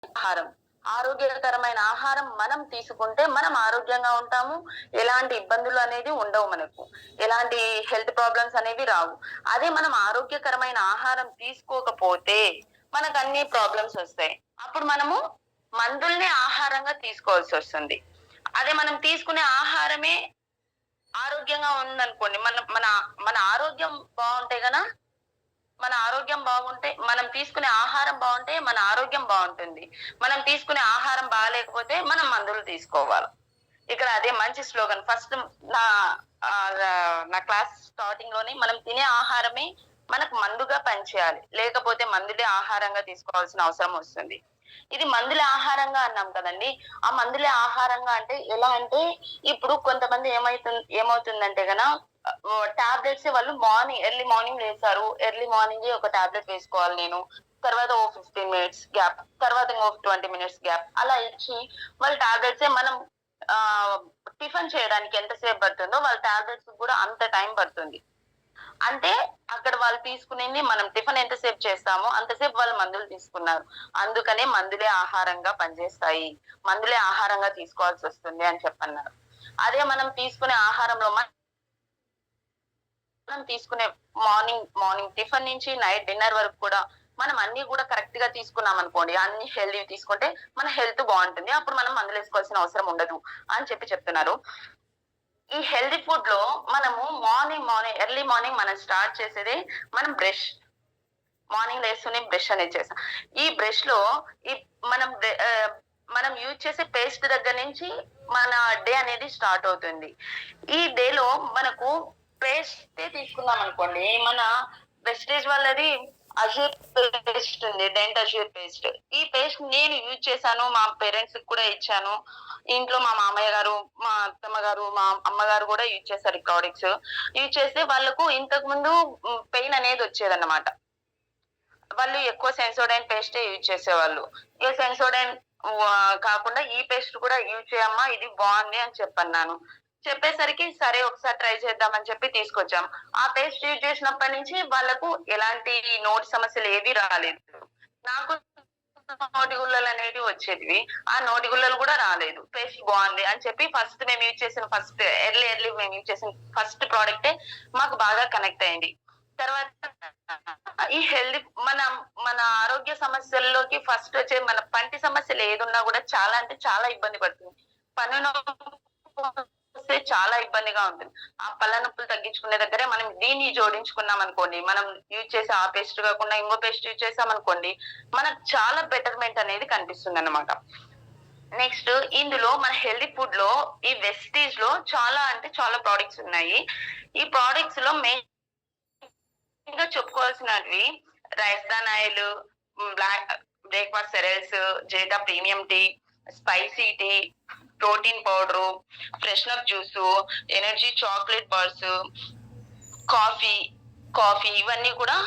ఆహారం. ఆరోగ్యకరమైన ఆహారం మనం తీసుకుంటే మనం ఆరోగ్యంగా ఉంటాము. ఎలాంటి ఇబ్బందులు అనేది ఉండవు మనకు. ఎలాంటి హెల్త్ ప్రాబ్లమ్స్ అనేవి రావు. అదే మనం ఆరోగ్యకరమైన ఆహారం తీసుకోకపోతే మనకన్ని ప్రాబ్లమ్స్ ఒస్తాయి. అప్పుడు మనము మందుల్ని ఆహారంగా తీసుకోవాల్సొస్తుంది. అదే మనం తీసుకునే ఆహారమే ఆరోగ్యంగా ఉందనుకోండి. మన మన మన ఆరోగ్యం బావుంటే మన ఆరోగ్యం బాగుంటే, మనం తీసుకునే ఆహారం బావుంటే, మన ఆరోగ్యం బావుంటుంది. మనం తీసుకునే ఆహారం బాలేకపోతే, మనం మందులు తీసుకోవాలి. ఇక్కడ అదే మంచి స్లోగన్. ఫస్ట్ నా నా క్లాస్ స్టార్టింగ్‌లోనే మనం తినే ఆహారమే మనకు మందుగా పనిచేయాలి. లేకపోతే మందులే ఆహారంగా తీసుకోవాల్సిన అవసరం వస్తుంది. ఇది మందులే ఆహారంగా అన్నాం కదండీ! ఆ మందులే ఆహారంగా అంటే ఎలా అంటే, ఇప్పుడు కొంతమంది ఏమవుతుందంటే టాబ్లెట్స్ వాళ్ళు ఎర్లీ మార్నింగ్ లేస్తారు. ఎర్లీ మార్నింగే ఒక టాబ్లెట్ వేసుకోవాలి నేను. తర్వాత ఓ 15 మినిట్స్ గ్యాప్. తర్వాత ఇంకో 20 మినిట్స్ గ్యాప్. అలా ఇచ్చి వాళ్ళ టాబ్లెట్సే మనం ఆహ్, టిఫిన్ చేయడానికి ఎంత సేపు పడుతుందో వాళ్ళ టాబ్లెట్స్‌కి కూడా అంత టైం పడుతుంది. అంటే అక్కడ వాళ్ళు తీసుకునింది మనం టిఫిన్ ఎంతసేపు చేస్తామో అంతసేపు వాళ్ళు మందులు తీసుకున్నారు. అందుకనే మందులే ఆహారంగా పనిచేస్తాయి. మందులే ఆహారంగా తీసుకోవాల్సొస్తుంది అని చెప్పన్నారు. అదే మనం తీసుకునే ఆహారంలో మనం తీసుకునే మార్నింగ్ టిఫిన్ నుంచి నైట్ డిన్నర్ వరకు కూడా మనం అన్నీ గూడా కరెక్ట్‌గా తీసుకున్నామనుకోండి, అన్ని హెల్తీవి తీసుకుంటే మన హెల్త్ బావుంటుంది. అప్పుడు మనం మందులేసుకోవాల్సిన అవసరం ఉండదు అని చెప్తున్నారు. ఈ హెల్తీ ఫుడ్‌లో మనము ఎర్లీ మార్నింగ్ మనం స్టార్ట్ చేసేది మనం మార్నింగ్ లేస్తూనే బ్రష్ అనేది చేస్తాం. ఈ బ్రష్‌లో ఈ మనం మనం యూజ్ చేసే పేస్ట్ దగ్గర నుంచి మన డే అనేది స్టార్ట్ అవుతుంది. ఈ డేలో మనకు పేస్టే తీసుకున్నామనుకోండి, మన వెస్టేజ్ వాళ్ళది అజూర్ పేస్ట్ ఉంది. డెంట్ అజూర్ పేస్ట్. ఈ పేస్ట్ నేను యూజ్ చేశాను. మా పేరెంట్స్‌కి కూడా ఇచ్చాను. ఇంట్లో మా మామయ్య గారు, మా అత్తమ్మ గారు, మా అమ్మగారు కూడా యూజ్ చేశారు ఈ ప్రొడక్ట్స్. యూజ్ చేస్తే వాళ్ళకు ఇంతకుముందు పెయిన్ అనేది వచ్చేదన్నమాట. వాళ్ళు ఎక్కువ సెన్సోడైన్ పేస్టే యూజ్ చేసేవాళ్ళు. ఇగ సెన్సోడైన్ కాకుండా ఈ పేస్ట్ కూడా యూజ్ చేయమ్మా ఇది బావుంది అని చెప్పన్నాను. చెప్పేసరికి సరే ఒకసారి ట్రై చేద్దామని చెప్పి తీసుకొచ్చాం. ఆ పేస్ట్ యూజ్ చేసినప్పటి నుంచి వాళ్ళకు ఎలాంటి నోటి సమస్యలు ఏవి రాలేదు. నాకు నోటి గుల్లలనేటివి వచ్చేటివి. ఆ నోటి గుల్లలు కూడా రాలేదు. పేస్ట్ బావుంది అని చెప్పి ఎర్లీ మేము యూజ్ చేసిన ఫస్ట్ ప్రొడక్టే మాకు బాగా కనెక్ట్ అయింది. తర్వాత ఈ హెల్తీ మన ఆరోగ్య సమస్యల్లోకి ఫస్ట్ వచ్చే మన పంటి సమస్యలు ఏదున్నా గూడా చాలా అంటే చాలా ఇబ్బంది పడుతుంది. పన్ను నొప్పొస్తే చాలా ఇబ్బందిగా ఉంటుంది. ఆ పళ్ళ నొప్పులు తగ్గించుకునే దగ్గరే మనం దీన్ని జోడించుకున్నామనుకోండి, మనం యూజ్ చేసే ఆ పేస్ట్ కాకుండా ఇంకో పేస్ట్ యూజ్ చేశామనుకోండి, మనకు చాలా బెటర్‌మెంట్ అనేది కనిపిస్తుందన్నమాట. నెక్స్ట్ ఇందులో మన హెల్తీ ఫుడ్‌లో ఈ వెస్టీజ్‌లో చాలా అంటే చాలా ప్రొడక్ట్స్ ఉన్నాయి. ఈ ప్రొడక్ట్స్‌లో మెయిన్‌గా చెప్పుకోవాల్సినవి rice bran oil, breakfast cereals, జేటా premium tea, spicy tea, protein powder, freshener juice, energy chocolate bars, coffee, coffee ఇవన్నీ కూడా